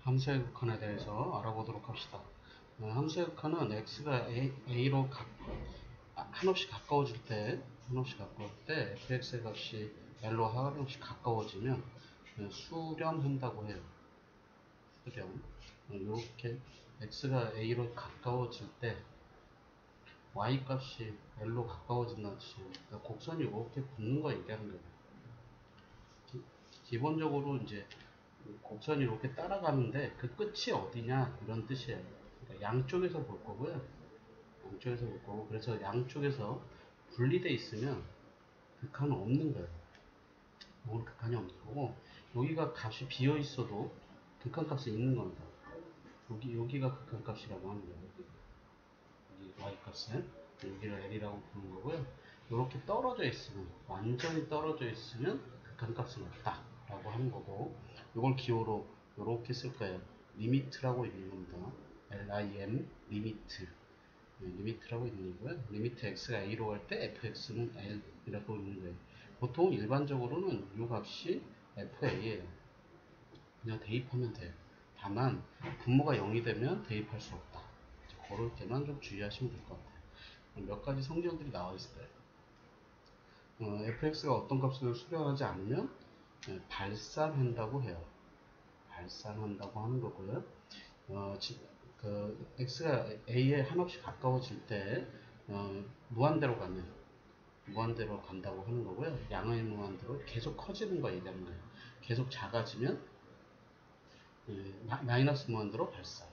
함수의 극한에 대해서 알아보도록 합시다. 함수의 극한은 x가 a로 한없이 가까워질 때, fx의 값이 l로 한없이 가까워지면 수렴한다고 해요. 수렴. 이렇게 x가 a로 가까워질 때 y 값이 l로 가까워진다는 뜻이에요. 그러니까 곡선이 이렇게 붙는 거 얘기하는 거예요. 기본적으로 이제 곡선이 이렇게 따라가는데 그 끝이 어디냐 이런 뜻이에요. 그러니까 양쪽에서 볼 거고요. 양쪽에서 볼 거고, 그래서 양쪽에서 분리되어 있으면 극한은 없는 거예요. 여기 극한이 없는 거고, 여기가 값이 비어 있어도 극한 값이 있는 겁니다. 여기가 극한 값이라고 하는 거예요. 여기 y 값은 여기를 l이라고 부르는 거고요. 이렇게 떨어져 있으면, 완전히 떨어져 있으면 극한 값은 없다 라고 하는 거고, 이걸 기호로 이렇게 쓸 거예요. 리미트라고 있는 겁니다. lim 리미트. 리미트라고 있는 거고요. 리미트 x가 a로 갈 때 fx는 l이라고 있는 거예요. 보통 일반적으로는 이 값이 fa예요. 그냥 대입하면 돼요. 다만 분모가 0이 되면 대입할 수 없다. 그럴 때만 좀 주의하시면 될 것 같아요. 몇 가지 성질들이 나와 있어요. fx가 어떤 값을 수렴하지 않으면 발산한다고 해요. 발산한다고 하는 거고요. x가 a에 한없이 가까워질 때 무한대로 간다고 하는 거고요. 양의 무한대로 계속 커지는 거 얘기하는 거예요. 계속 작아지면 마이너스 무한대로 발산.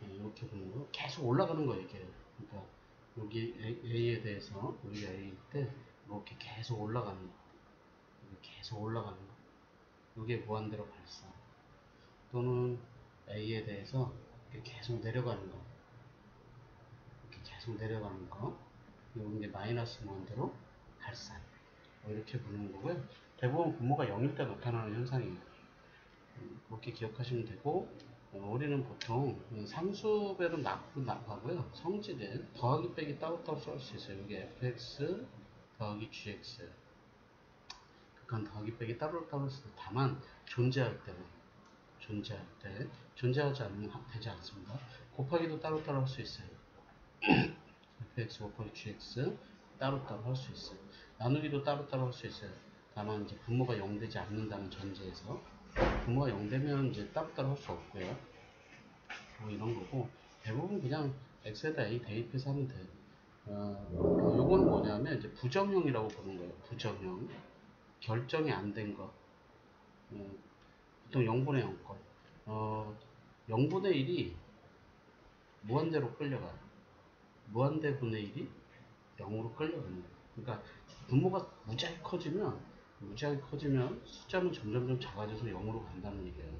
이렇게 보는 거. 계속 올라가는 거 얘기해요. 그러니까 여기 a에 대해서 우리가 a일 때 이렇게 계속 올라가는 거. 계속 올라가는 거. 이게 무한대로 발산. 또는 a에 대해서 이렇게 계속 내려가는 거. 이렇게 계속 내려가는 거. 이건 이제 마이너스 무한대로 발산. 이렇게 부르는 거고요. 대부분 분모가 0일 때 나타나는 현상이에요. 그렇게 기억하시면 되고, 우리는 보통 상수별은 나가고요. 성질은 더하기 빼기 따로따로 쓸 수 있어요. 여기 fx 더하기 gx. 극한 더하기 빼기 따로따로 쓰고, 다만 존재할 때, 존재하지 않으면 되지 않습니다. 곱하기도 따로따로 할 수 있어요. fx 곱하기 gx 따로따로 할 수 있어요. 나누기도 따로따로 할 수 있어요. 다만 이제 분모가 0 되지 않는다는 전제에서, 분모가 0 되면 이제 따로따로 할 수 없고요. 뭐 이런 거고, 대부분 그냥 x에다 a 대입해서 하면 돼요. 요건 뭐냐면 이제 부정형이라고 부르는 거예요. 부정형. 결정이 안 된 거. 보통 0분의 0건. 0분의 1이 무한대로 끌려가요. 무한대 분의 1이 0으로 끌려가는 거예요. 그러니까 분모가 무지하게 커지면 숫자는 점점 작아져서 0으로 간다는 얘기예요.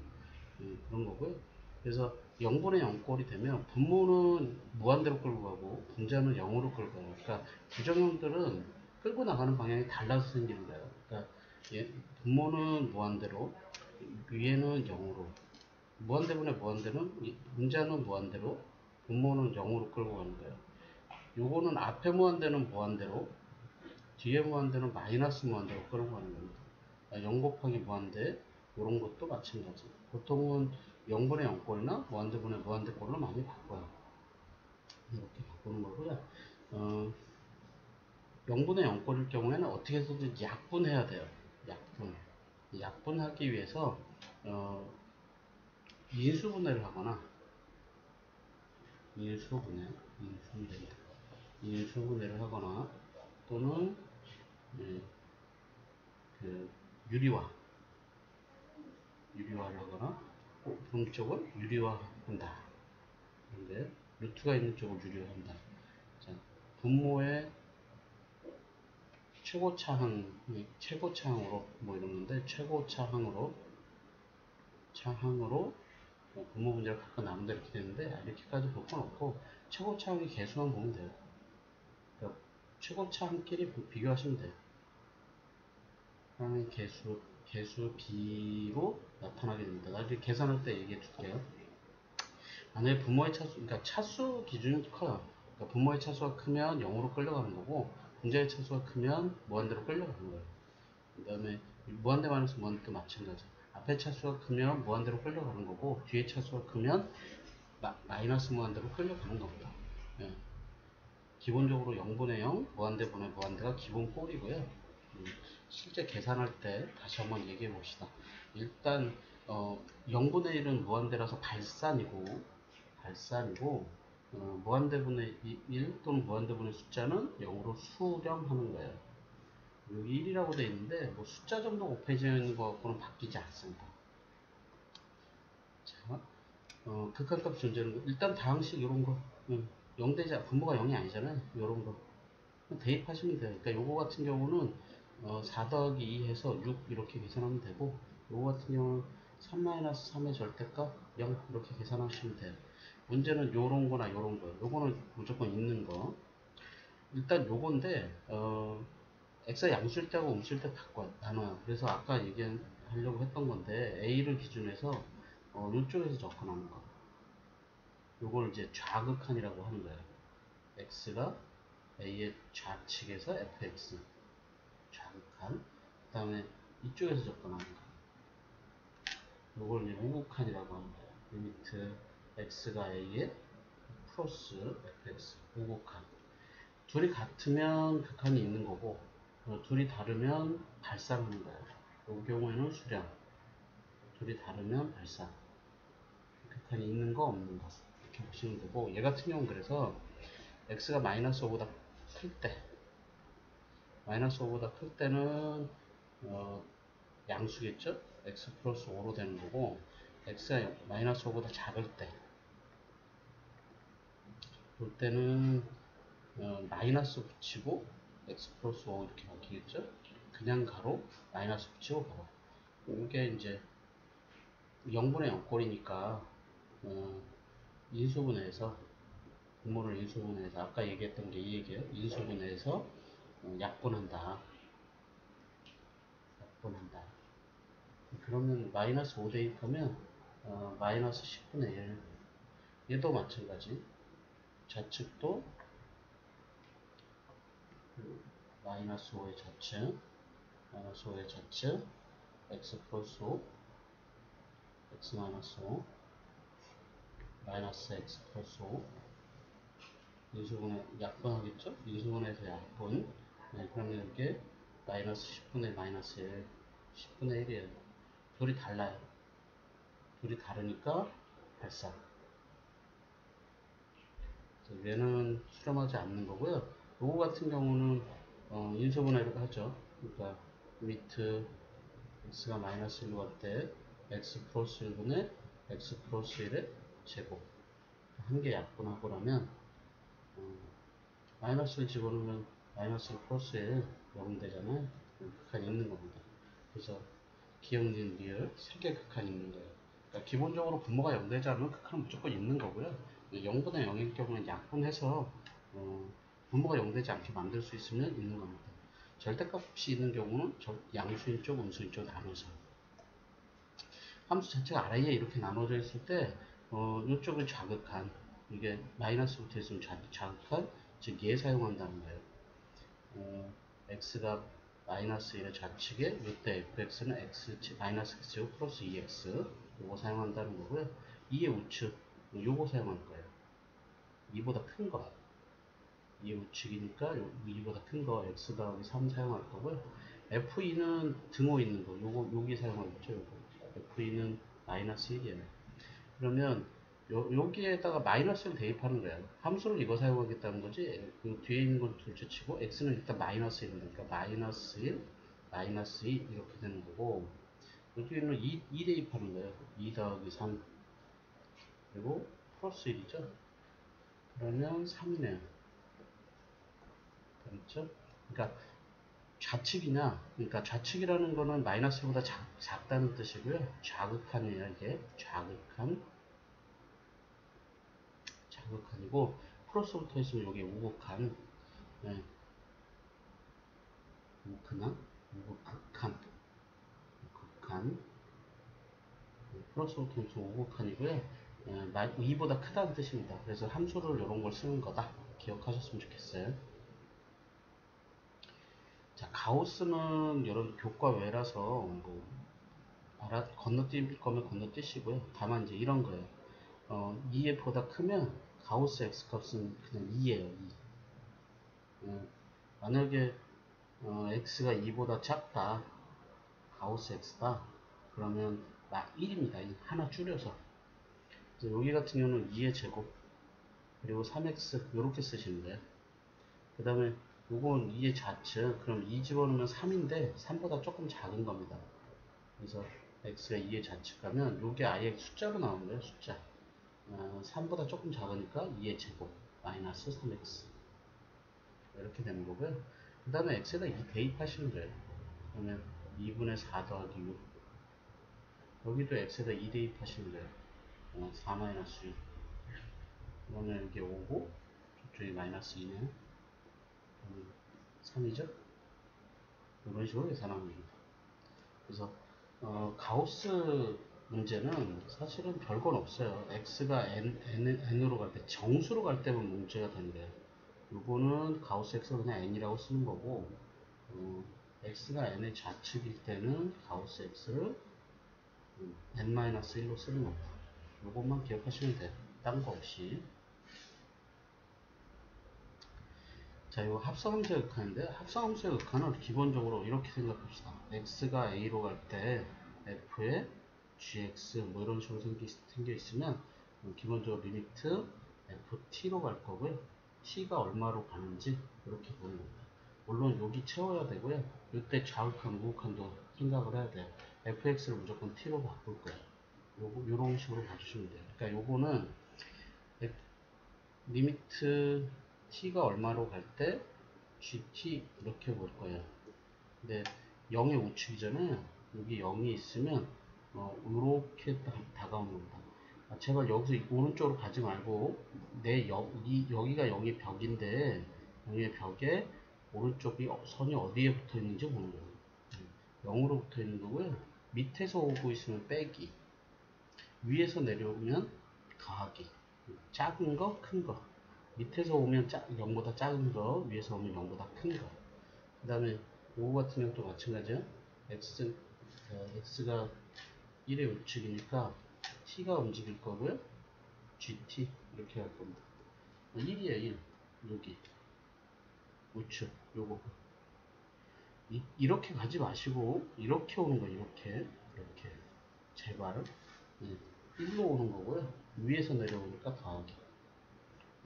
그런 거고요. 그래서 0분의 0꼴이 되면 분모는 무한대로 끌고 가고 분자는 0으로 끌고 가요. 그러니까 부정형들은 끌고 나가는 방향이 달라서 생기는 거예요. 그러니까 분모는 무한대로, 위에는 0으로, 무한대분의 무한대는 분자는 무한대로, 분모는 0으로 끌고 가는 거예요. 요거는 앞에 무한대는 무한대로, 뒤에 무한대는 마이너스 무한대로 끌고 가는 겁니다. 0 곱하기 무한대, 이런 것도 마찬가지. 보통은 0분의 0꼴이나 무한대분의 무한대꼴로 많이 바꿔요. 이렇게 바꾸는 거고요. 0분의 0꼴일 경우에는 어떻게 해서든 약분해야 돼요. 약분하기 위해서 인수분해를 하거나, 인수분해를 하거나, 또는 유리화를 하거나, 그런 쪽을 유리화한다. 근데 루트가 있는 쪽을 유리화한다. 자, 분모의 최고차항으로 뭐 이런 건데, 최고차항으로 분모 문제를 갖고 나눈다 이렇게 되는데, 이렇게까지 볼 건 없고 최고차항의 개수만 보면 돼요. 그러니까 최고차항끼리 비교하시면 돼요. 하나의 개수 B로 나타나게 됩니다. 나중에 계산할 때 얘기해 줄게요. 만약에 분모의 차수, 그러니까 차수 기준이 커요. 그러니까 분모의 차수가 크면 0으로 끌려가는 거고, 분자의 차수가 크면 무한대로 끌려가는 거예요. 그 다음에 무한대 마이너스 무한대도 마찬가지. 앞에 차수가 크면 무한대로 흘러가는 거고, 뒤에 차수가 크면 마이너스 무한대로 흘러가는 겁니다. 예. 기본적으로 0분의 0, 무한대분의 무한대가 기본 꼴이고요. 실제 계산할 때 다시 한번 얘기해 봅시다. 일단 0분의 1은 무한대라서 발산이고 무한대분의 1 또는 무한대분의 숫자는 0으로 수렴하는 거예요. 여기 1이라고 되어 있는데 뭐 숫자 정도 곱해져 있는 것 갖고는 바뀌지 않습니다. 자, 극한값 존재하는 거. 일단 다항식 이런 거 0대자 분모가 0이 아니잖아요. 이런 거 대입하시면 돼요. 그러니까 요거 같은 경우는 4 더하기 2 해서 6 이렇게 계산하면 되고, 요거 같은 경우는 3-3의 절대값 0 이렇게 계산하시면 돼요. 문제는 요런 거나 요런 거, 요거는 무조건 있는 거. 일단 요건데 x가 양수일 때하고 음수일 때 나눠요. 그래서 아까 얘기하려고 했던 건데 a를 기준해서 요쪽에서 접근하는 거, 요걸 이제 좌극한이라고 하는 거예요. x가 a의 좌측에서 fx 좌극한, 그 다음에 이쪽에서 접근하는 거, 요걸 이제 우극한이라고 합니다. 리미트 x가 a에 플러스 fx 우극한. 둘이 같으면 극한이 있는 거고, 둘이 다르면 발산하는 거예요. 이 경우에는 수량. 둘이 다르면 발산. 극한이 있는 거 없는 거 이렇게 보시면 되고, 얘 같은 경우는 그래서 x가 마이너스 5보다 클 때, 마이너스 5보다 클 때는 양수겠죠? x 플러스 5로 되는 거고, x가 마이너스 5보다 작을 때, 볼 때는 마이너스 붙이고 x 플러스 5 이렇게 바뀌겠죠? 그냥 가로 마이너스 붙이고 가로. 이게 이제 0분의 0꼴이니까 인수분해해서, 분모를 인수분해해서, 아까 얘기했던 게 이 얘기예요. 인수분해해서 약분한다. 그러면 마이너스 5 대입하면 마이너스 10분의 1. 얘도 마찬가지. 좌측도 마이너스 5의 좌측, x 플러스 5, x 마이너스 5, 마이너스 x 플러스 5, 인수분해 약분하겠죠? 인수분해에서 약분. 네, 그러면 이게 마이너스 10분의 마이너스 1, 10분의 1이에요. 둘이 달라요. 둘이 다르니까 발산. 얘는 수렴하지 않는 거고요. 요거 같은 경우는 인수분해를 하죠. 그러니까 리미트 x가 마이너스 1로 갈 때 x 플러스 1분의 x 플러스 1의 제곱 한 개 약분하고 나면 마이너스를 집어넣으면 마이너스 1 플러스 1 0 되잖아요. 극한이 있는 겁니다. 그래서 기억, 니은, 리을 3개 극한이 있는 거예요. 그러니까 기본적으로 분모가 0 되지 않으면 극한은 무조건 있는 거고요. 0분의 0일 경우는 약분해서 분모가 0 되지 않게 만들 수 있으면 있는 겁니다. 절대값이 있는 경우는 양수인 쪽, 음수인 쪽 나눠서. 함수 자체가 아래에 이렇게 나눠져 있을 때 이쪽은 좌극한, 이게 마이너스 붙어 있으면 좌극한, 즉 얘 사용한다는 거예요. x가 마이너스 1의 좌측에 이때 fx는 x 마이너스 x제곱 플러스 2x 요거 사용한다는 거고요. 2의 우측 요거 사용할 거예요. 2보다 큰 거, 2의 우측이니까 2보다 큰 거 x 더하기 3 사용할 거고요. f2는 등호 있는 거 요거 여기 사용하겠죠. 요거 f2는 마이너스 1이에요. 그러면 여기에다가 마이너스를 대입하는 거예요. 함수를 이거 사용하겠다는 거지. 그 뒤에 있는 건 둘째 치고 x는 일단 마이너스 1이니까 마이너스 1, 마이너스 2 이렇게 되는 거고, 여기에는 2 대입하는 거예요. 2 더하기 3 그리고 플러스 1이죠. 그러면 3이네요. 그렇죠? 그러니까 좌측이냐, 그러니까 좌측이라는 거는 마이너스보다 작다는 뜻이고요. 좌극한이에요. 이게 좌극한이고, 플러스 붙어 있으면 여기 우극한, 네. 우극한, 플러스 붙어 있으면 우극한이고요. 2보다 크다는 뜻입니다. 그래서 함수를 이런 걸 쓰는 거다. 기억하셨으면 좋겠어요. 자, 가우스는 여러분 교과 외라서 건너뛸 거면 건너뛰시고요. 다만 이제 이런 거예요. 2보다 크면 가우스 x 값은 그냥 2예요. 2. 만약에 x가 2보다 작다, 가우스 x다, 그러면 막 1입니다. 하나 줄여서. 여기 같은 경우는 2의 제곱 그리고 3x 이렇게 쓰시면 돼요. 그 다음에 요건 2의 좌측, 그럼 2 집어넣으면 3인데 3보다 조금 작은 겁니다. 그래서 x가 2의 좌측 가면 요게 아예 숫자로 나오는 거예요. 숫자. 3보다 조금 작으니까 2의 제곱 마이너스 3x 이렇게 되는 거고요. 그 다음에 x에다 2 대입하시면 돼요. 그러면 2분의 4 더하기 6, 여기도 x에다 2 대입하시면 돼요. 4 마이너스 6, 그러면 이게 5고 저쪽이 마이너스 2네요. 3이죠? 이런 식으로 계산하면 됩니다. 그래서 가우스 문제는 사실은 별건 없어요. x가 n으로 갈 때, 정수로 갈 때만 문제가 된대요. 요거는 가우스 x가 그냥 n이라고 쓰는 거고, x가 n의 좌측일 때는 가우스 x를 n-1로 쓰는 겁니다. 요것만 기억하시면 돼요. 딴 거 없이. 자, 이거 합성함수의 극한인데, 합성함수의 극한은 기본적으로 이렇게 생각합시다. x가 a로 갈 때 f에 gx 뭐 이런 식으로 생겨 있으면 기본적으로 리미트 ft로 갈 거고요. t가 얼마로 가는지 이렇게 보는 겁니다. 물론 여기 채워야 되고요. 이때 좌극한 우극한도 생각을 해야 돼요. fx를 무조건 t로 바꿀 거예요. 요런 식으로 봐주시면 돼요. 그러니까 요거는 리미트 t가 얼마로 갈 때 gt 이렇게 볼 거예요. 근데 0의 우측이잖아요. 여기 0이 있으면 이렇게 다가오는 겁니다. 제발 여기서 오른쪽으로 가지 말고 여기가 0의 벽인데 0의 벽에 오른쪽이 선이 어디에 붙어 있는지 보는 거예요. 0으로 붙어 있는 거고요. 밑에서 오고 있으면 빼기, 위에서 내려오면 더하기. 작은 거, 큰 거. 밑에서 오면 0보다 작은 거, 위에서 오면 0보다 큰 거. 그 다음에 5 같은 경우도 마찬가지야. x가 1의 우측이니까 t가 움직일 거고요. gt 이렇게 할 겁니다. 1이에요. 1. 여기 우측 요거 이렇게 가지 마시고 이렇게 오는 거예요. 이렇게 제발. 네. 1로 오는 거고요. 위에서 내려오니까 더하기.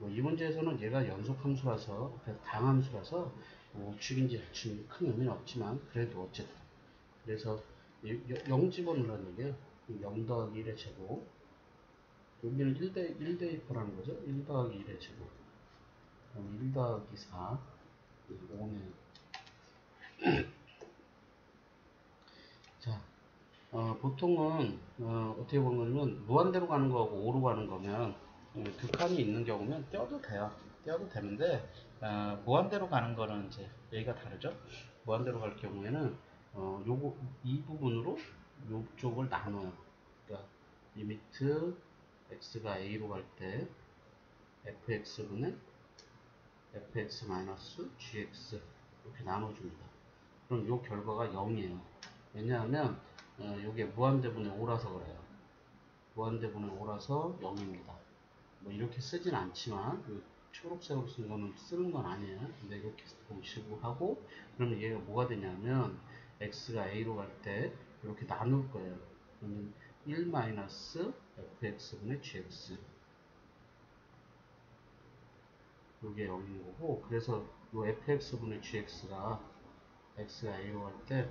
이 문제에서는 얘가 연속함수라서, 당함수라서 우측인지 좌측인지 큰 의미는 없지만 그래도 어쨌든, 그래서 0 집어넣으라는 얘기예요. 0 더하기 1의 제곱, 여기는 1 대입하라는 거죠. 1 더하기 1의 제곱, 그럼 1 더하기 4, 5네. 자, 보통은 어떻게 보는 거냐면 무한대로 가는 거하고 5로 가는 거면 극한이 있는 경우면 떼어도 돼요. 떼어도 되는데 무한대로 가는 거는 이제 얘기가 다르죠. 무한대로 갈 경우에는 요거 이 부분으로 요쪽을 나눠요. 그러니까 리미트 x가 a로 갈 때 fx분의 fx-gx 이렇게 나눠줍니다. 그럼 요 결과가 0이에요. 왜냐하면 요게 무한대분의 5라서 그래요. 무한대분의 5라서 0입니다. 뭐 이렇게 쓰진 않지만 초록색으로 쓴 거는 쓰는 건 아니에요. 근데 이렇게 보시고 하고, 그러면 얘가 뭐가 되냐면 x가 a로 갈 때 이렇게 나눌 거예요. 그러면 1-fx분의 gx, 이게 0인 거고, 그래서 이 fx분의 gx가 x가 a로 갈 때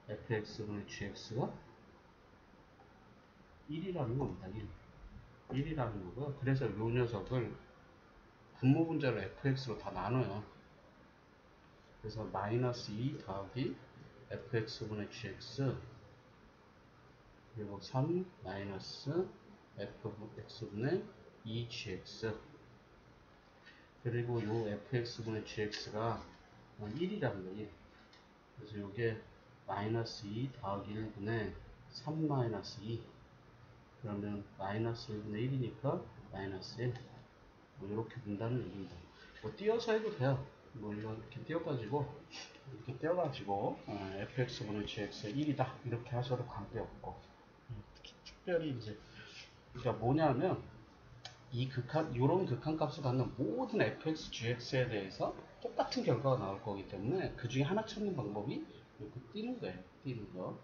fx분의 gx가 1이라는 겁니다. 1이라는 거고요. 그래서 이 녀석을 분모분자를 fx로 다 나눠요. 그래서 마이너스 2 더하기 fx분의 gx, 그리고 3 마이너스 fx분의 2gx, 그리고 요 fx분의 gx가 1이라는 거예요. 그래서 요게 마이너스 2 더하기 1분의 3 마이너스 2, 그러면 마이너스 1분의 1이니까 마이너스 1, 뭐 이렇게 된다는 얘기입니다. 뭐 띄어서 해도 돼요. 뭐 이렇게 띄어가지고 이렇게 떼어가지고 fx분의 gx 1이다 이렇게 하셔도 관계없고, 특별히 이제 그러니까 뭐냐면 이 극한 요런 극한값을 갖는 모든 fx gx에 대해서 똑같은 결과가 나올 거기 때문에 그 중에 하나 찾는 방법이 이렇게 띄는 거예요. 띄는 거.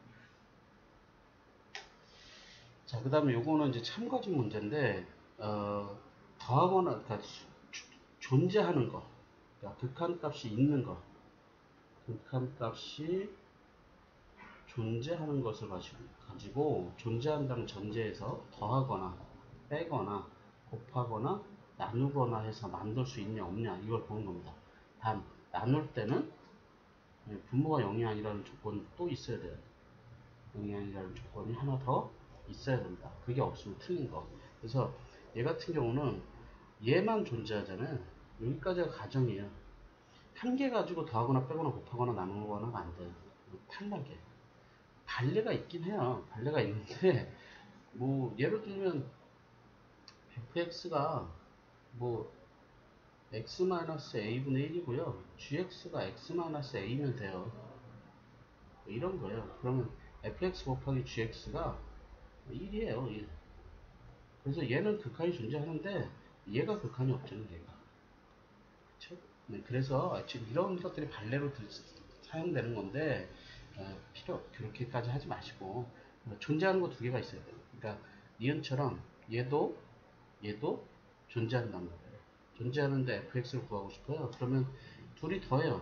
자, 그 다음에 요거는 이제 참고진 문제인데, 더하거나, 그러니까 존재하는 거. 그러니까 극한값이 있는 거. 극한값이 존재하는 것을 가지고 존재한다는 전제에서 더하거나, 빼거나, 곱하거나, 나누거나 해서 만들 수 있냐, 없냐, 이걸 보는 겁니다. 단, 나눌 때는 분모가 0이 아니라는 조건이 또 있어야 돼요. 0이 아니라는 조건이 하나 더 있어야 된다. 그게 없으면 틀린 거. 그래서 얘 같은 경우는 얘만 존재하잖아요. 여기까지가 가정이에요. 한 개 가지고 더하거나 빼거나 곱하거나 나누거나 안 돼요. 탈락이에요. 반례가 있긴 해요. 반례가 있는데 뭐 예를 들면 fx가 뭐 x-a분의 1이고요. gx가 x-a면 돼요. 뭐 이런 거예요. 그러면 fx 곱하기 gx가 1이에요. 1. 그래서 얘는 극한이 존재하는데 얘가 극한이 없잖아요. 얘가. 그쵸? 네, 그래서 지금 이런 것들이 반례로 사용되는 건데 그렇게까지 하지 마시고 존재하는 거 두 개가 있어야 돼요. 그러니까 니은처럼 얘도 존재한단 말이에요. 존재하는데 fx를 구하고 싶어요. 그러면 둘이 더해요.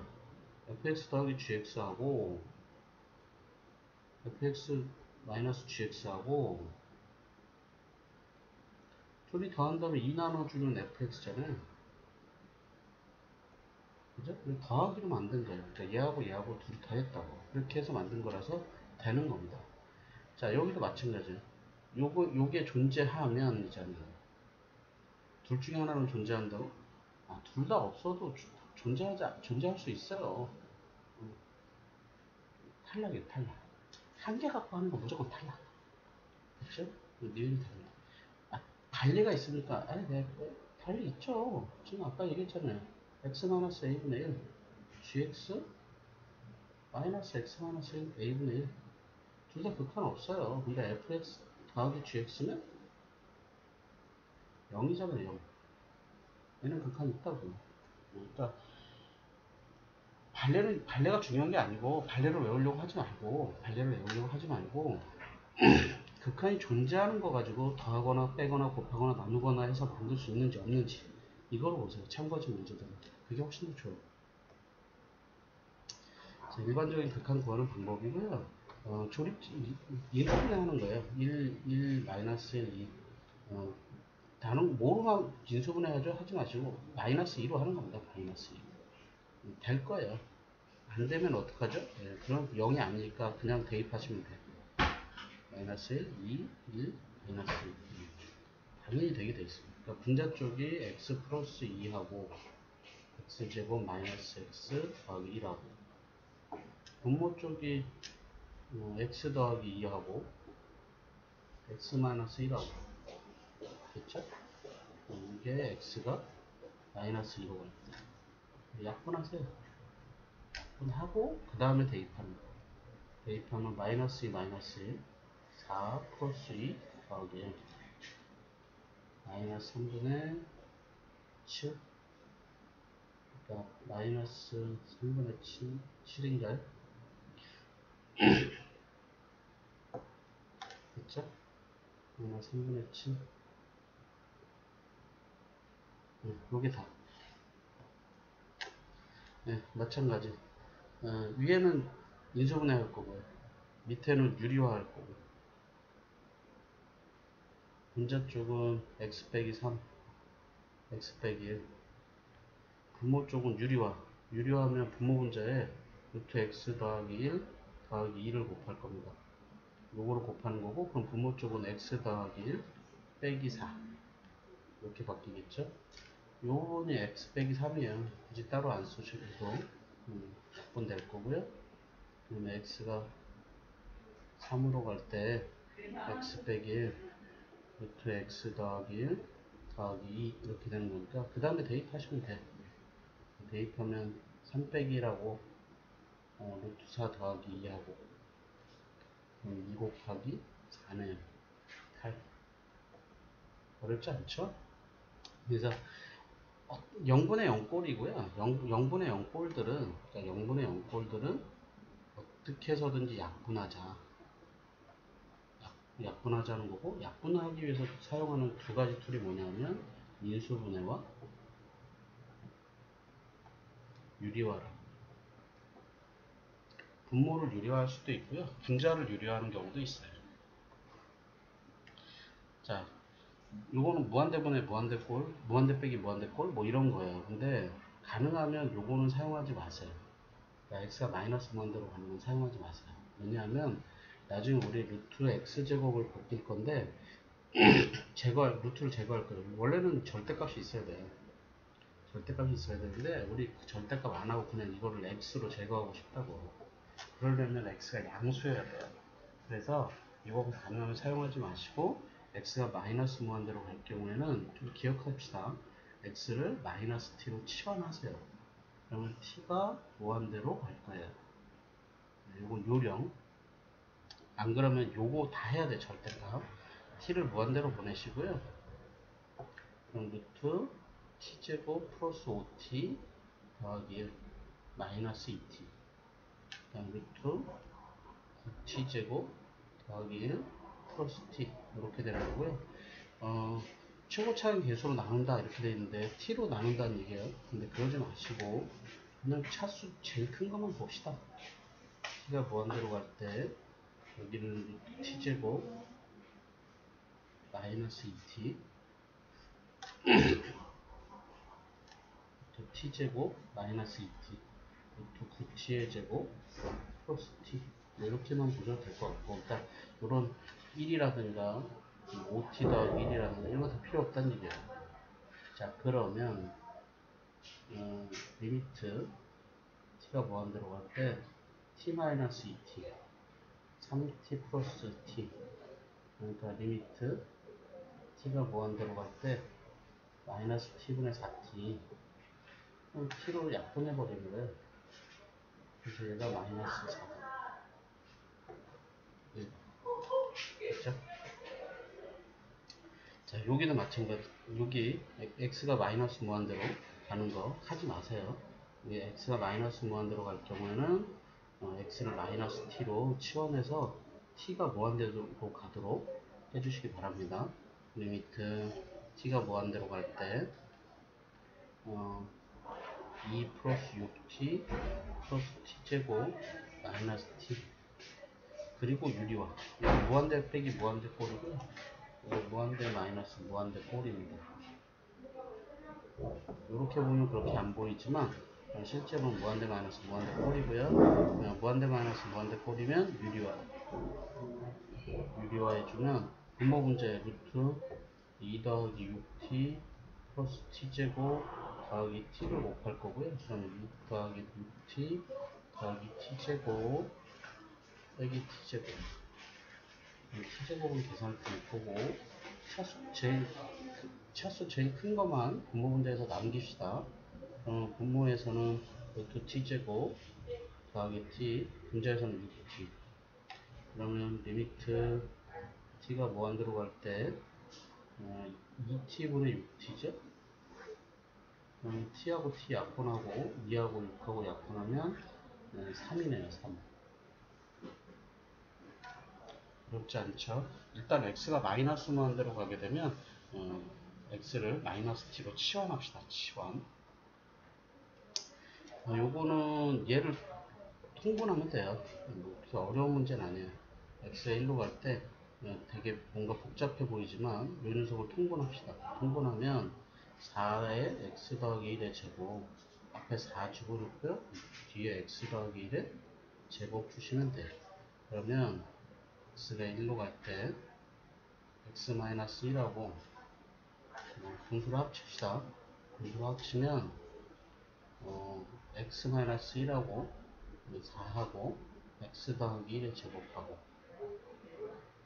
fx 더하기 gx하고 fx 마이너스 gx하고 둘이 더한 다음에 2 나눠주면 fx잖아요. 그죠? 더하기로 만든 거예요. 그러니까 얘하고 둘이 더했다고. 이렇게 해서 만든 거라서 되는 겁니다. 자, 여기도 마찬가지예요. 요게 존재하면이잖아요. 둘 중에 하나는 존재한다고? 아, 둘 다 없어도 존재할 수 있어요. 탈락이에요, 탈락. 한 개 갖고 하는 거 무조건 탈락. 그쵸? 니은이 탈락. 아, 관리가 있으니까, 네, 관리 있죠. 지금 아까 얘기했잖아요. x-a분의 1, gx 마이너스 x-a분의 1. 둘 다 극한 없어요. 근데 fx 더하기 gx는 0이잖아요, 0. 얘는 극한 있다고. 그러니까 발레가 중요한 게 아니고 발레를 외우려고 하지 말고 극한이 존재하는 거 가지고 더하거나 빼거나 곱하거나 나누거나 해서 만들 수 있는지 없는지 이걸 보세요. 참고지 문제들은 그게 훨씬 더 좋아요. 자, 일반적인 극한 구하는 방법이고요. 조립 1분에 하는 거예요. 1 마이너스 1 2. 단원 뭐로만 인수분해하죠? 하지 마시고 마이너스 2로 하는 겁니다. 마이너스 2. 될 거예요. 안 되면 어떡하죠? 네, 그럼 0이 아니니까 그냥 대입하시면 돼요. 마이너스 1, 2, 1, 마이너스 1. 당연히 되게 돼 있습니다. 그러니까 분자 쪽이 x 플러스 2하고 x제곱 마이너스 x 더하기 1하고 분모 쪽이 x 더하기 2하고 x 마이너스 1하고 그쵸? 이게 x가 마이너스 2로 갑니다. 약분하세요. 약분하고 그 다음에 대입하는 거. 대입하면 마이너스 2 마이너스 1 4 플러스 2 더하기 1 마이너스 3분의 7. 그러니까 마이너스 3분의 7인가요? 그쵸? 마이너스 3분의 7. 요게 다. 네, 마찬가지. 위에는 인수분해 할 거고요. 밑에는 유리화 할 거고. 분자 쪽은 x 빼기 3, x 빼기 1. 분모 쪽은 유리화. 유리화하면 분모 분자에 루트 x 더하기 1 더하기 2를 곱할 겁니다. 요거를 곱하는 거고, 그럼 분모 쪽은 x 더하기 1 빼기 4. 이렇게 바뀌겠죠? 요번이 x 빼기 3이에요. 굳이 따로 안 쓰셔도 적분될 거고요. 그러면 x가 3으로 갈 때 x 빼기 1 루트 x 더하기 1 더하기 2 이렇게 되는 거니까 그 다음에 대입하시면 돼. 대입하면 3 빼기 1하고 루트 4 더하기 2하고 2 곱하기 4네요. 8. 어렵지 않죠? 그래서 0분의 0꼴이고요. 0분의 0꼴들은, 그러니까 0분의 0꼴들은 어떻게 해서든지 약분하자. 약분하자는 거고, 약분하기 위해서 사용하는 두 가지 툴이 뭐냐면, 인수분해와 유리화라. 분모를 유리화할 수도 있고요. 분자를 유리화하는 경우도 있어요. 자, 요거는 무한대분의 무한대꼴, 무한대 빼기 무한대꼴, 뭐 이런 거예요. 근데 가능하면 요거는 사용하지 마세요. 그러니까 x가 마이너스 무한대로 가는 건 사용하지 마세요. 왜냐하면 나중에 우리 루트 x제곱을 바뀔 건데 루트를 제거할 거예요. 원래는 절대값이 있어야 돼요. 절대값이 있어야 되는데 우리 그 절대값 안 하고 그냥 이거를 x로 제거하고 싶다고. 그러려면 x가 양수여야 돼요. 그래서 이거 가능하면 사용하지 마시고 x가 마이너스 무한대로 갈 경우에는 좀 기억합시다. x를 마이너스 t로 치환하세요. 그러면 t가 무한대로 갈 거예요. 요건 요령. 안 그러면 요거 다 해야 돼. 절대값 t를 무한대로 보내시고요. 그럼 루트 t제곱 플러스 5t 더하기 1 마이너스 2t 그다음 루트 9t제곱 더하기 1 플러스 t 이렇게 되는 거고요. 최고차항 계수로 나눈다 이렇게 되어 있는데 t로 나눈다는 얘기예요. 근데 그러지 마시고 그냥 차수 제일 큰 것만 봅시다. t가 무한대로 갈 때 여기는 t제곱 마이너스 2t t제곱 마이너스 2t 루트 9t의 제곱 플러스 t 이렇게만 보셔도 될 것 같고 일단 이런 1이라든가 5t 더하기 1이라든가 이런 거 다 필요 없다는 얘기예요. 자 그러면 리미트 t가 무한대로 갈 때 t-2t 3t 플러스 t 그러니까 리미트 t가 무한대로 갈 때 마이너스 t분의 4t 그럼 t로 약분해버리는 거예요. 그래서 얘가 마이너스 4. 됐죠? 자, 여기는 마찬가지. 여기 x가 마이너스 무한대로 가는 거 하지 마세요. x가 마이너스 무한대로 갈 경우에는 x를 마이너스 t로 치환해서 t가 무한대로 가도록 해주시기 바랍니다. 리미트 t가 무한대로 갈 때 2 플러스 6t 플러스 t제곱 마이너스 t 그리고 유리화 무한대 빼기 무한대 꼴이고요. 무한대 마이너스 무한대 꼴입니다. 이렇게 보면 그렇게 안 보이지만 실제로는 무한대 마이너스 무한대 꼴이고요. 무한대 마이너스 무한대 꼴이면 유리화해주면 분모분자의 루트 2 더하기 6t 플러스 t제곱 더하기 t를 곱할 거고요. 그럼 6 더하기 6t 더하기 t제곱 빼기 t제곱 t제곱은 계산할 때 거고 차수 제일 큰 것만 분모분자에서 남깁시다. 분모에서는 루트 t제곱 더하기 t 분자에서는 6t 그러면 리미트 t가 무한대로 갈 때 2t분의 6t죠. t하고 t 약분하고 2하고 6하고 약분하면 3이네요. 3 어렵지 않죠. 일단 x가 마이너스 무한대로 가게 되면 x를 마이너스 t로 치환합시다. 치환. 요거는 얘를 통분하면 돼요. 뭐 그렇게 어려운 문제는 아니에요. x가 1로 갈 때 되게 뭔가 복잡해 보이지만 요 녀석을 통분합시다. 통분하면 4의 x 더하기 1의 제곱 앞에 4 집어넣고요. 뒤에 x 더하기 1의 제곱 주시면 돼요. 그러면 x가 1로 갈 때 x-1하고 분수를 합칩시다. 분수를 합치면 x-1하고 4하고 x 더하기 1의 제곱하고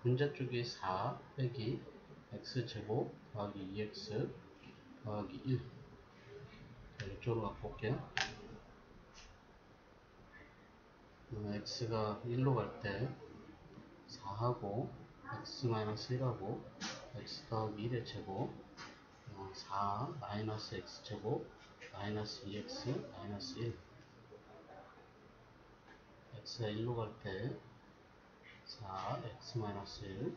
분자 쪽이 4 빼기 x제곱 더하기 2x 더하기 1 자, 이쪽으로 갖고 올게요. x가 1로 갈 때 4하고 x-1하고 x 더하기 1의 제곱 4 마이너스 x제곱 마이너스 2x 마이너스 1 x가 1로 갈 때 4 x-1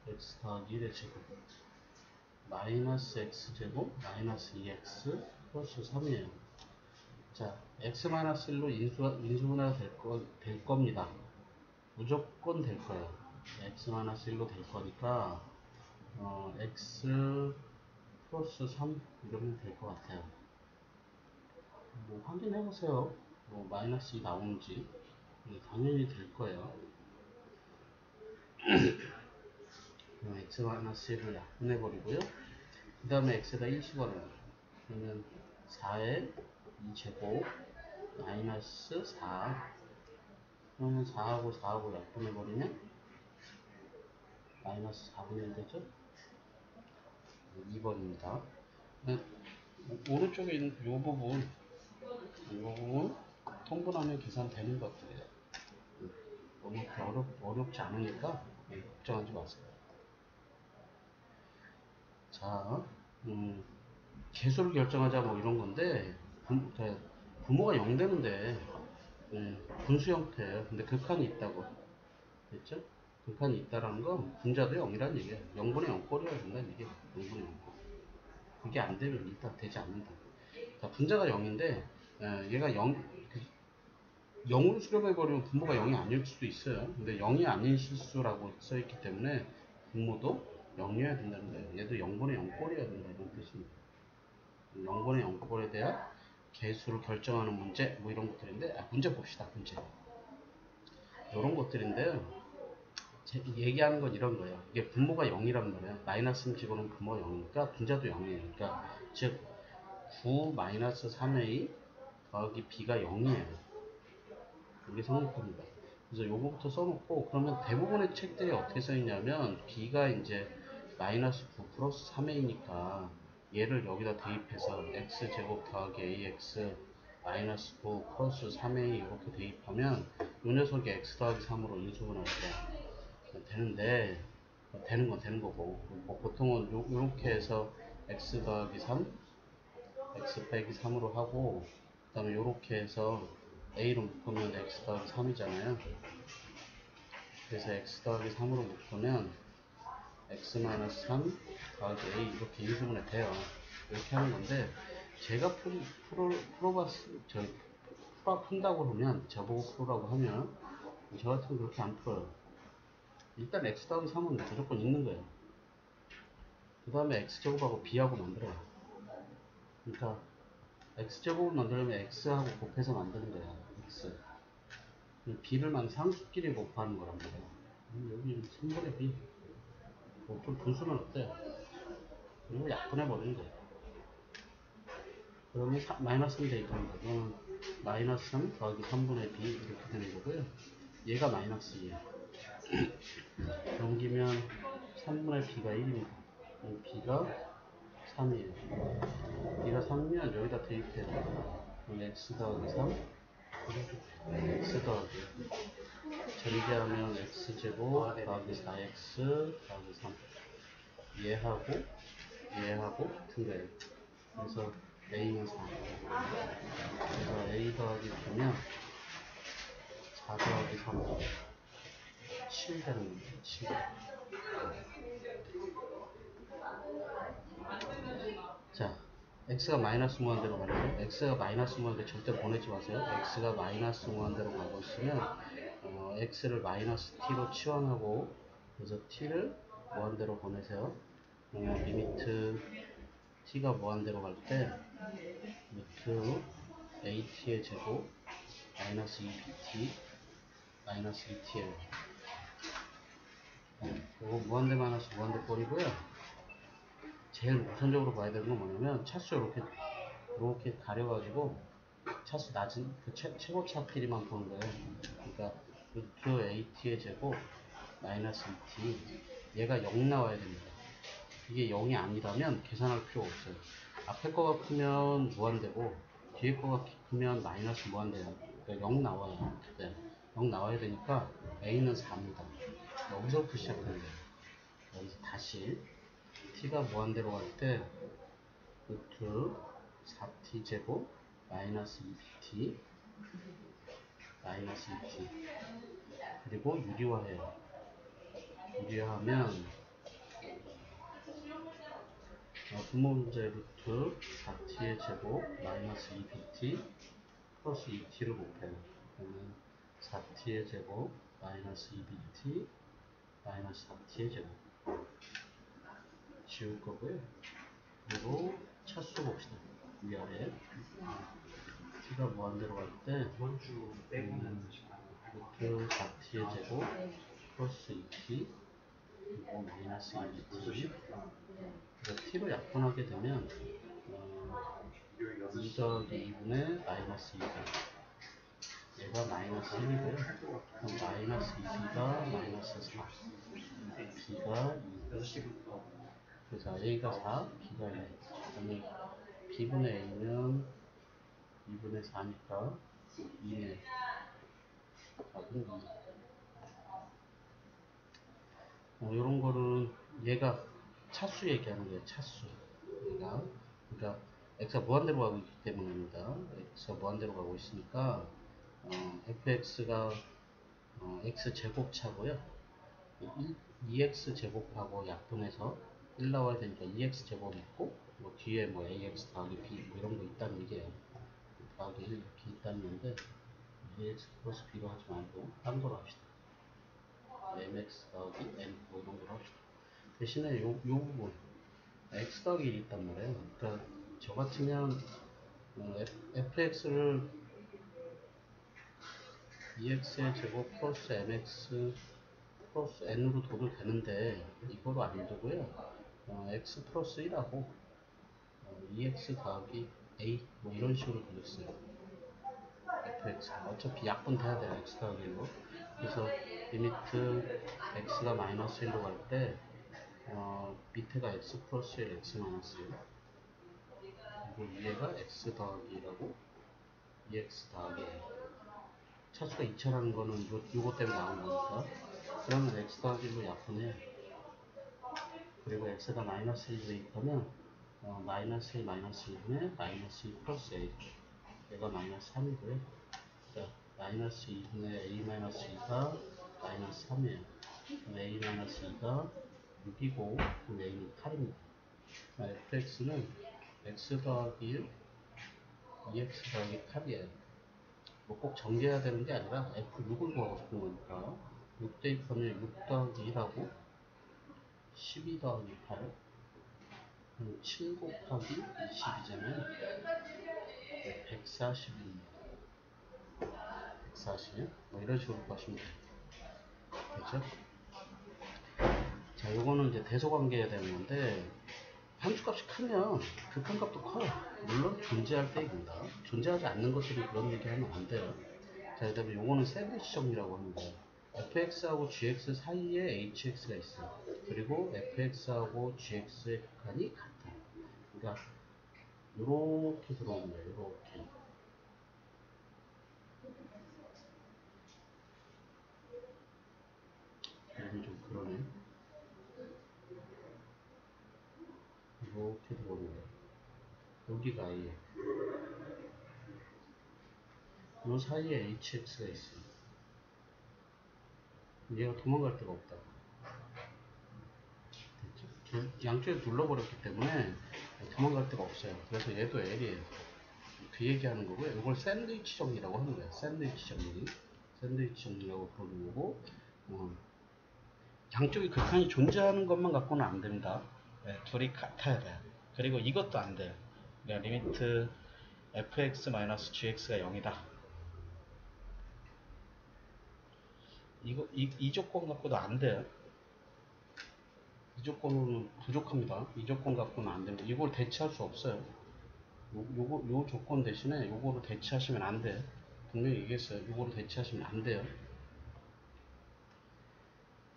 x 더하기 1의 제곱 마이너스 x제곱 마이너스 2x 플러스 3이에요. 자, x-1로 인수분해가 될 겁니다. 무조건 될 거예요. x-1로 될 거니까 x 플러스 3 이러면 될 것 같아요. 뭐 확인해 보세요. 뭐 마이너스 2 나오는지. 당연히 될 거예요. x-1을 약분해 버리고요. 그 다음에 x에다 1 집어넣어요. 그러면 4의 2제곱 마이너스 4. 그러면 4하고 4하고 약분해 버리면 마이너스 4분의 1 되죠? 2번입니다. 오른쪽에 있는 이 부분 통분하면 계산되는 것들이에요. 너무 어렵지 않으니까 걱정하지 마세요. 자, 개수를 결정하자 뭐 이런 건데 부모가 0 되는데 분수 형태예요. 근데 극한이 있다고 됐죠? 극한이 있다라는 건 분자도 0이라는 얘기예요. 0분의 0꼴이어야 된다는 얘기예요. 0분의 0꼴. 그게 안 되면 일단 되지 않는다. 자, 분자가 0인데 얘가 0으로 수렴해버리면 분모가 0이 아닐 수도 있어요. 근데 0이 아닌 실수라고 써있기 때문에 분모도 0이어야 된다는 거예요. 얘도 0분의 0꼴이어야 된다는 뜻입니다. 0분의 0꼴에 대한 개수를 결정하는 문제 뭐 이런 것들인데 문제 봅시다. 문제 이런 것들인데요. 얘기하는 건 이런 거예요. 이게 분모가 0이란 말이에요. 마이너스 집어넣으면 분모가 0이니까 분자도 0이에요. 그러니까 즉 9 마이너스 3a 더하기 b가 0이에요. 이게 성립합니다. 그래서 요거부터 써놓고 그러면 대부분의 책들이 어떻게 써있냐면 b가 이제 마이너스 9 플러스 3a니까 얘를 여기다 대입해서 x제곱 더하기 ax 마이너스 9 플러스 3a 이렇게 대입하면 요 녀석이 x 더하기 3으로 인수분할 때 되는데 되는 건 되는 거고 뭐 보통은 요렇게 해서 x 더하기 3 x 빼기 3으로 하고 그 다음에 요렇게 해서 a로 묶으면 x 더하기 3이잖아요. 그래서 x 더하기 3으로 묶으면 x-3 더하기 a 이렇게 인수분해 돼요. 이렇게 하는 건데 제가 푼다고 하면 저보고 풀으라고 하면 저 같은 거 그렇게 안 풀어요. 일단 x 더하기 3은 무조건 있는 거예요. 그 다음에 x제곱하고 b하고 만들어요. 그러니까 x제곱을 만들려면 x하고 곱해서 만드는 거야. x b를 상수끼리 곱하는 거란 말이에요. 여기 3분의 b 좀 분수는 어때요? 그리고 약분해 버리는 거예요. 그러면 마이너스 3 대입하는 거. 그러면 마이너스 3 더하기 3분의 b 이렇게 되는 거고요. 얘가 마이너스 2예요. 넘기면 3분의 b가 1입니다. b가 3이에요. b가 3이면 여기다 대입해서 x 더하기 3 x 더하기 전개하면 x제곱 더하기 4x 더하기 3 얘하고 같은 거예요. 그래서 a는 4 그래서 a 더하기 보면 4 더하기 3 7 되는 겁니다. 7 자, x가 마이너스 무한대로 가죠. x가 마이너스 무한대 절대 보내지 마세요. x가 마이너스 무한대로 가고 있으면 x를 마이너스 t로 치환하고 그래서 t를 무한대로 보내세요. 리미트 t가 무한대로 갈 때 루트 at의 제곱 마이너스 2bt 마이너스 2t예요. 그리고 무한대 마이너스 무한대 꼴이고요. 제일 우선적으로 봐야 되는 건 뭐냐면 차수 이렇게 가려가지고 차수 낮은 그 최고차끼리만 보는 거예요. 그러니까 루트 at의 제곱 마이너스 2t 얘가 0 나와야 됩니다. 이게 0이 아니라면 계산할 필요가 없어요. 앞에 거가 크면 무한대고 뒤에 거가 크면 마이너스 무한대예요. 그러니까 0 나와요. 네. 0 나와야 되니까 a는 4입니다. 여기서부터 시작하는 거예요. 여기서 다시 t가 무한대로 갈 때 루트 4t 제곱 마이너스 2pt 마이너스 2t 그리고 유리화해요. 유리화하면 분모문제 루트 4t의 제곱 마이너스 2pt 플러스 2t를 곱해요. 그러면 4t의 제곱 마이너스 2pt 마이너스 4t의 제곱 지울 거고요. 그리고 차수 봅시다. 위아래 t가 무한대로 갈 때 루트 4t의 제곱 플러스 2t 그리고 마이너스 2t t로 약분하게 되면 2 더하기 2분의 마이너스 2가 얘가 마이너스 1이고요. 그럼 마이너스 2b가 마이너스 4 b가 2 그래서 a가 4 b가 1 그러면 b분의 a는 2분의 4니까 2네 답은 2 요런 거는 얘가 차수 얘기하는 거예요. 차수 얘가 그러니까 x가 무한대로 가고 있기 때문입니다. x가 무한대로 가고 있으니까 fx가 x 제곱차고요. 2x 제곱하고 약분해서 1 나와야 되니까 2x 제곱 있고 뭐 뒤에 뭐 ax 더하기 b 뭐 이런 거 있다는 얘기예요. 더하기 1 이렇게 있다는 건데 ax 플러스 b로 하지 말고 딴 거로 합시다. mx 더하기 n 뭐 이런 거로 합시다. 대신에 요 부분 x 더하기 1이 있단 말이에요. 그러니까 저 같으면 fx를 2x의 제곱 플러스 mx 플러스 n으로 둬도 되는데 이거로 안 두고요. x 플러스 1하고 2x 더하기 a 뭐 이런 식으로 그렸어요. fx 어차피 약분돼야 돼요. x 더하기 1로 그래서 리미트 x가 마이너스 1로 갈 때 밑에가 x 플러스 1 x 마이너스 1 그리고 위에가 x 더하기 1하고 2x 더하기 1 차수가 2차라는 거는 요거 때문에 나온 거니까 그러면 x 더하기 1로 약분해 그리고 x가 마이너스 1 대입하면 마이너스 1 마이너스 1분의 마이너스 2 플러스 a 얘가 마이너스 3이고요. 그러니까 마이너스 2분의 a 마이너스 2가 마이너스 3이에요. a 마이너스 2가 6이고 그럼 a는 8입니다. fx는 x 더하기 1 2x 더하기 8이에요. 뭐 꼭 정리해야 되는 게 아니라 f6을 구하고 싶은 거니까 6 대입하면 6 더하기 1하고 12 더하기 8 7 곱하기 20이잖아요. 140입니다. 140 뭐 이런 식으로 보시면 되죠. 자, 요거는 이제 대소관계에 되는 건데 함수값이 크면 극한값도 커요. 물론 존재할 때입니다. 존재하지 않는 것들이 그런 얘기하면 안 돼요. 자, 그 다음에 요거는 샌드위치 정리라고 하는 거예요. fx하고 gx 사이에 hx가 있어요. 그리고 fx하고 gx의 극한이 같아요. 그러니까 요렇게 들어오는 거예요. 요렇게. 이름이 좀 그러네. 이렇게 들어오는 거예요. 여기가 a예요. 요 사이에 hx가 있어요. 얘가 도망갈 데가 없다. 양쪽에 눌러버렸기 때문에 도망갈 데가 없어요. 그래서 얘도 L이에요. 그 얘기하는 거고요. 이걸 샌드위치 정리라고 하는 거예요. 샌드위치 정리. 샌드위치 정리라고 부르는 거고, 양쪽이 극한이 존재하는 것만 갖고는 안 됩니다. 네, 둘이 같아야 돼요. 그리고 이것도 안 돼요. 그러니까 리미트 fx-gx가 0이다. 이 조건 갖고도 안 돼요. 이 조건은 부족합니다. 이 조건 갖고는 안 됩니다. 이걸 대체할 수 없어요. 요 조건 대신에 요거로 대체하시면 안 돼요. 분명히 얘기했어요. 요거로 대체하시면 안 돼요.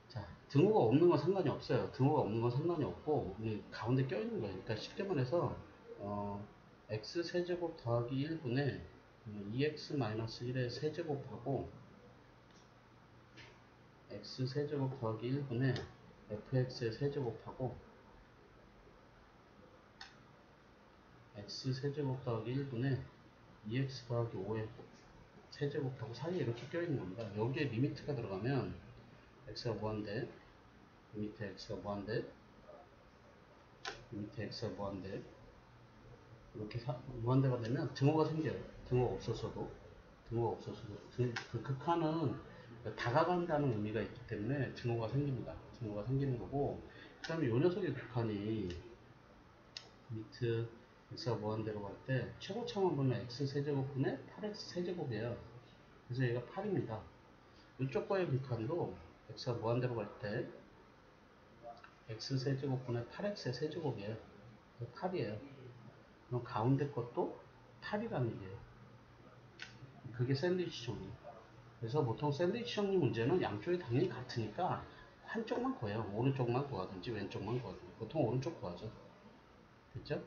자, 등호가 없는 건 상관이 없어요. 등호가 없는 건 상관이 없고, 가운데 껴있는 거예요. 그러니까 쉽게 말해서, x 세제곱 더하기 1분의 2x-1의 세제곱하고, x 세제곱 더하기 1분의 fx의 세제곱하고 x 세제곱 더하기 1분의 2x 더하기 5의 세제곱하고 사이에 이렇게 껴있는 겁니다. 여기에 리미트가 들어가면 x가 무한대, 리미트 x가 무한대, 리미트 x가 무한대, 이렇게 무한대가 되면 등호가 생겨요. 등호가 없었어도 그 극한은 다가간다는 의미가 있기 때문에 등호가 생깁니다. 등호가 생기는 거고, 그 다음에 요 녀석의 극한이 리미트 x가 무한대로 갈 때 최고차만 보면 x 세제곱분의 8x 세제곱이에요. 그래서 얘가 8입니다. 이쪽 거의 극한도 x가 무한대로 갈 때 x 세제곱분의 8x의 세제곱이에요. 8이에요. 그럼 가운데 것도 8이라는 얘기예요. 그게 샌드위치 정리. 그래서 보통 샌드위치 정리 문제는 양쪽이 당연히 같으니까 한쪽만 구해요. 오른쪽만 구하든지 왼쪽만 구하든지. 보통 오른쪽 구하죠. 됐죠?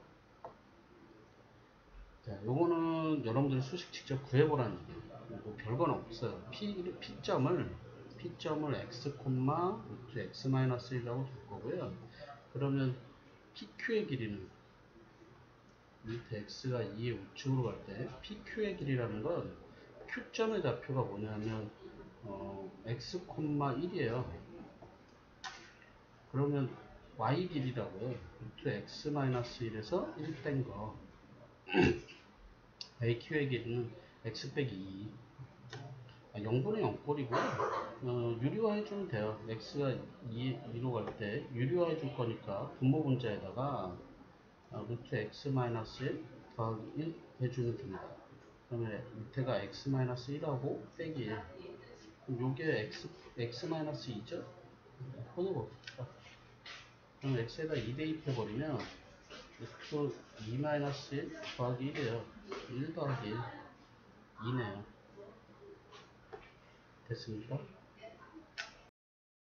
자, 요거는 여러분들 수식 직접 구해보라는 얘기예요. 뭐 별건 없어요. P점을 x, 루트 x-1이라고 줄 거고요. 그러면 PQ의 길이는 루트 x가 2의 우측으로 갈 때 PQ의 길이라는 건 Q점의 좌표가 뭐냐면 x, 1이에요. 그러면 y 길이라고요. 루트 x-1에서 1 뺀 거. AQ의 길이는 x 빼기 2. 0분의 0꼴이고 유리화 해주면 돼요. x가 2로 갈 때 유리화 해줄 거니까 분모 분자에다가 루트 x-1 더하기 1 해주면 됩니다. 그러면 밑에가 x-1하고 빼기 1. 그럼 요게 x-2죠? 풀어봅시다. 그럼 x에다 2 대입해버리면 루트 2-1 더하기 1이에요. 1 더하기 1, 2네요. 됐습니까?